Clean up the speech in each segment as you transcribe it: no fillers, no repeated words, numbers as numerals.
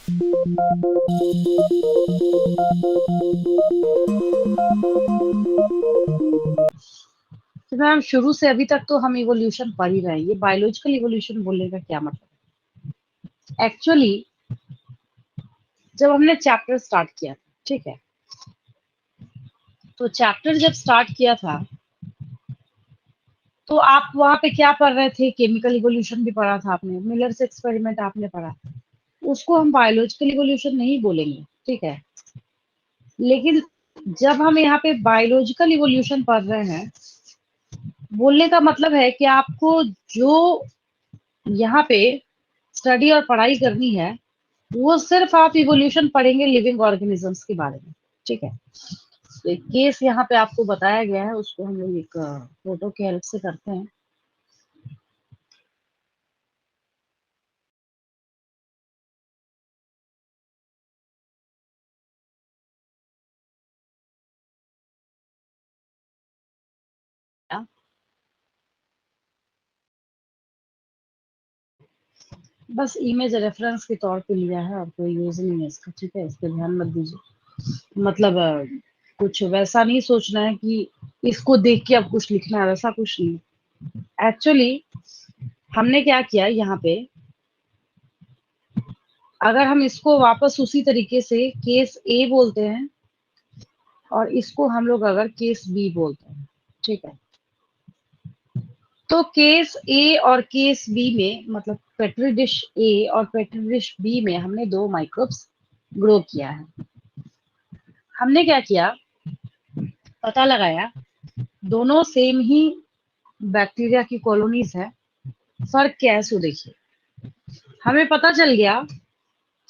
तो मैम शुरू से अभी तक तो हम इवोल्यूशन पढ़ ही रहे हैं। ये बायोलॉजिकल इवोल्यूशन बोलने का क्या मतलब है? एक्चुअली जब हमने चैप्टर स्टार्ट किया था, ठीक है, तो चैप्टर जब स्टार्ट किया था तो आप वहां पे क्या पढ़ रहे थे? केमिकल इवोल्यूशन भी पढ़ा था आपने, मिलर्स एक्सपेरिमेंट आपने पढ़ा। उसको हम बायोलॉजिकल इवोल्यूशन नहीं बोलेंगे, ठीक है। लेकिन जब हम यहाँ पे बायोलॉजिकल इवोल्यूशन पढ़ रहे हैं, बोलने का मतलब है कि आपको जो यहाँ पे स्टडी और पढ़ाई करनी है वो सिर्फ आप इवोल्यूशन पढ़ेंगे लिविंग ऑर्गेनिजम्स के बारे में, ठीक है। तो एक केस यहाँ पे आपको बताया गया है, उसको हम लोग एक फोटो के हेल्प से करते हैं। बस इमेज रेफरेंस के तौर पे लिया है और कोई यूज नहीं है इसका, ठीक है। इस पे ध्यान मत दीजिए। मतलब कुछ वैसा नहीं सोचना है कि इसको देख के अब कुछ लिखना है, वैसा कुछ नहीं। एक्चुअली हमने क्या किया यहाँ पे, अगर हम इसको वापस उसी तरीके से केस ए बोलते हैं और इसको हम लोग अगर केस बी बोलते हैं, ठीक है, तो केस ए और केस बी में, मतलब पेट्री डिश ए और पेट्री डिश बी में हमने दो माइक्रोब्स ग्रो किया है। हमने क्या किया, पता लगाया दोनों सेम ही बैक्टीरिया की कॉलोनीज है, फर्क क्या है सो देखिए। हमें पता चल गया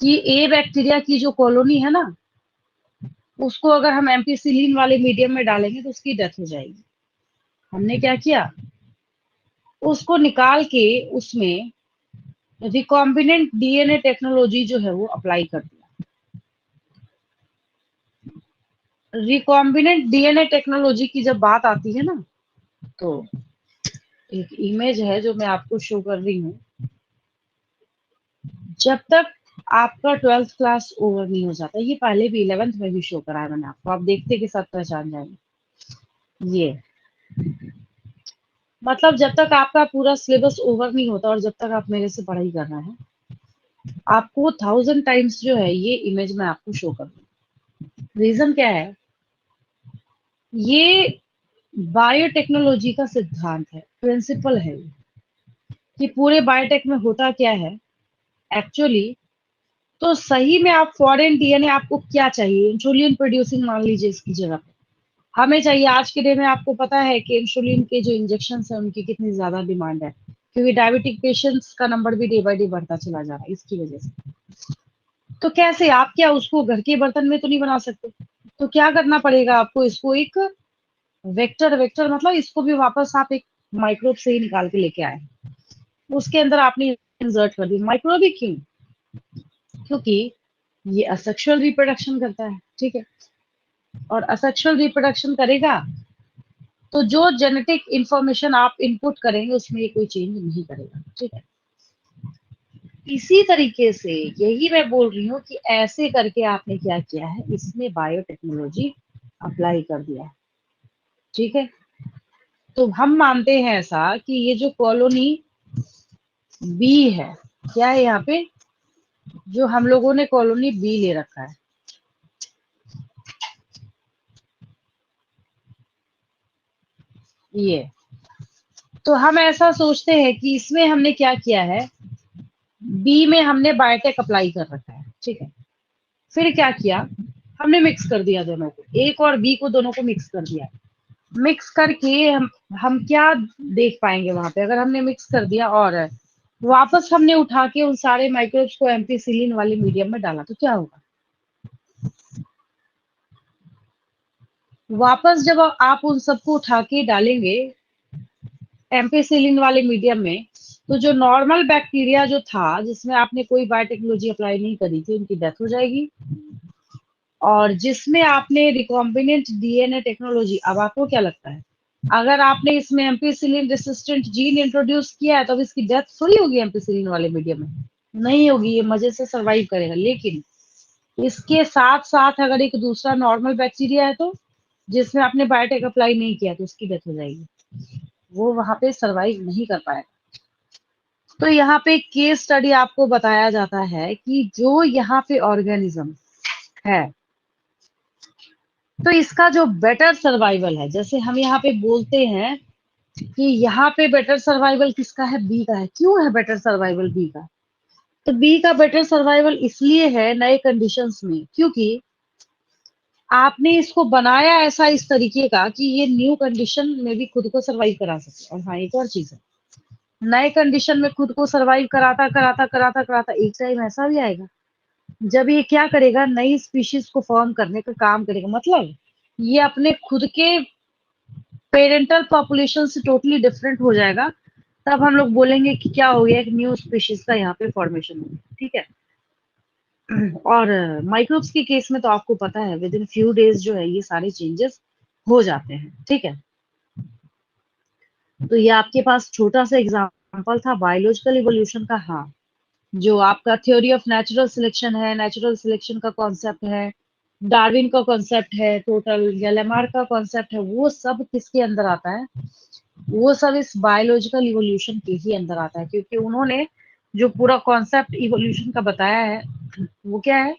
कि ए बैक्टीरिया की जो कॉलोनी है ना, उसको अगर हम एम्पीसिलिन वाले मीडियम में डालेंगे तो उसकी डेथ हो जाएगी। हमने क्या किया, उसको निकाल के उसमें रिकॉम्बिनेंट डीएनए टेक्नोलॉजी जो है वो अप्लाई कर दिया। रिकॉम्बिनेंट डीएनए टेक्नोलॉजी की जब बात आती है ना, तो एक इमेज है जो मैं आपको शो कर रही हूँ। जब तक आपका 12th क्लास ओवर नहीं हो जाता, ये पहले भी 11th में भी शो कराया मैंने आपको, आप देखते के साथ पहचान जाएंगे। ये मतलब जब तक आपका पूरा सिलेबस ओवर नहीं होता और जब तक आप मेरे से पढ़ाई कर रहे हैं, आपको 1000 टाइम्स जो है ये इमेज मैं आपको शो कर दूँ। रीजन क्या है, ये बायोटेक्नोलॉजी का सिद्धांत है, प्रिंसिपल है कि पूरे बायोटेक में होता क्या है एक्चुअली। तो सही में आप फॉरेन डीएनए आपको क्या चाहिए? इंसुलिन प्रोड्यूसिंग मान लीजिए इसकी जगह पे हमें चाहिए। आज के डे में आपको पता है कि इंसुलिन के जो इंजेक्शन है उनकी कितनी ज्यादा डिमांड है, क्योंकि डायबिटिक पेशेंट्स का नंबर भी डे बाय डे बढ़ता चला जा रहा है इसकी वजह से। तो कैसे आप क्या उसको घर के बर्तन में तो नहीं बना सकते, तो क्या करना पड़ेगा आपको, इसको एक वेक्टर, वेक्टर मतलब इसको भी वापस आप एक माइक्रोब से ही निकाल के लेके आए, उसके अंदर आपने इंसर्ट कर दी। माइक्रोब ही क्यों? क्योंकि ये असेक्सुअल रिप्रोडक्शन करता है, ठीक है, और असेक्सुअल रिप्रोडक्शन करेगा तो जो जेनेटिक इंफॉर्मेशन आप इनपुट करेंगे उसमें ये कोई चेंज नहीं करेगा, ठीक है। इसी तरीके से यही मैं बोल रही हूँ कि ऐसे करके आपने क्या किया है, इसमें बायोटेक्नोलॉजी अप्लाई कर दिया है, ठीक है। तो हम मानते हैं ऐसा कि ये जो कॉलोनी बी है, क्या है यहाँ पे, जो हम लोगों ने कॉलोनी बी ले रखा है, ये, तो हम ऐसा सोचते हैं कि इसमें हमने क्या किया है, बी में हमने बायोटेक अप्लाई कर रखा है, ठीक है। फिर क्या किया, हमने मिक्स कर दिया दोनों को, एक और बी को दोनों को मिक्स कर दिया। मिक्स करके हम क्या देख पाएंगे वहां पे, अगर हमने मिक्स कर दिया और वापस हमने उठा के उन सारे माइक्रोब्स को एम्पीसिलिन वाले मीडियम में डाला तो क्या होगा? वापस जब आप उन सबको उठा के डालेंगे एम्पीसिलिन वाले मीडियम में, तो जो नॉर्मल बैक्टीरिया जो था जिसमें आपने कोई बायोटेक्नोलॉजी अप्लाई नहीं करी थी, उनकी डेथ हो जाएगी। और जिसमें आपने रिकॉम्बिनेंट डीएनए टेक्नोलॉजी, अब आपको क्या लगता है, अगर आपने इसमें एम्पीसिलिन रेसिस्टेंट जीन इंट्रोड्यूस किया है तो अब इसकी डेथ थोड़ी होगी एम्पीसिलिन वाले मीडियम में? नहीं होगी, ये मजे से सरवाइव करेगा, लेकिन इसके साथ साथ अगर एक दूसरा नॉर्मल बैक्टीरिया है तो, जिसमें आपने बायोटेक अप्लाई नहीं किया, तो उसकी डेथ हो जाएगी, वो वहां पे सरवाइव नहीं कर पाएगा। तो यहाँ पे केस स्टडी आपको बताया जाता है कि जो यहाँ पे ऑर्गेनिज्म है, तो इसका जो बेटर सर्वाइवल है, जैसे हम यहाँ पे बोलते हैं कि यहाँ पे बेटर सर्वाइवल किसका है, बी का है। क्यों है बेटर सर्वाइवल बी का? तो बी का बेटर सर्वाइवल इसलिए है नए कंडीशंस में, क्योंकि आपने इसको बनाया ऐसा इस तरीके का कि ये न्यू कंडीशन में भी खुद को सरवाइव करा सके। और हाँ, एक और चीज है, नए कंडीशन में खुद को सरवाइव कराता कराता कराता कराता एक टाइम ऐसा भी आएगा जब ये क्या करेगा, नई स्पीशीज को फॉर्म करने का काम करेगा। मतलब ये अपने खुद के पेरेंटल पॉपुलेशन से टोटली डिफरेंट हो जाएगा। तब हम लोग बोलेंगे कि क्या हो गया, एक न्यू स्पीशीज का यहाँ पे फॉर्मेशन हो गया। ठीक है। और माइक्रोब्स के केस में तो आपको पता है विद इन फ्यू डेज जो है ये सारे चेंजेस हो जाते हैं। ठीक है। तो ये आपके पास छोटा सा एग्जांपल था बायोलॉजिकल इवोल्यूशन का। हाँ, जो आपका थ्योरी ऑफ नेचुरल सिलेक्शन है, नेचुरल सिलेक्शन का कॉन्सेप्ट है, डार्विन का कॉन्सेप्ट है, टोटल या लेमार का कॉन्सेप्ट है, वो सब किसके अंदर आता है? वो सब इस बायोलॉजिकल इवोल्यूशन के ही अंदर आता है, क्योंकि उन्होंने जो पूरा कॉन्सेप्ट इवोल्यूशन का बताया है, वो क्या है,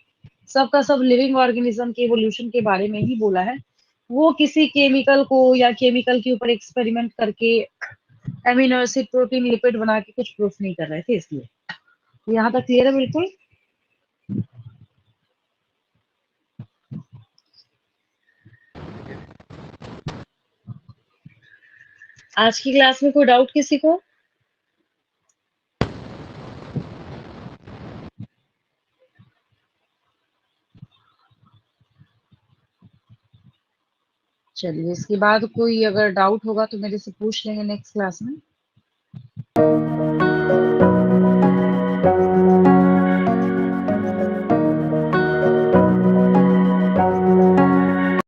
सबका सब लिविंग ऑर्गेनिज्म के इवोल्यूशन के बारे में ही बोला है। वो किसी केमिकल को या केमिकल के ऊपर एक्सपेरिमेंट करके एमिनो एसिड प्रोटीन लिपिड बना के कुछ प्रूफ नहीं कर रहे थे। इसलिए यहाँ तक क्लियर है बिल्कुल। आज की क्लास में कोई डाउट किसी को? चलिए, इसके बाद कोई अगर डाउट होगा तो मेरे से पूछ लेंगे नेक्स्ट क्लास में।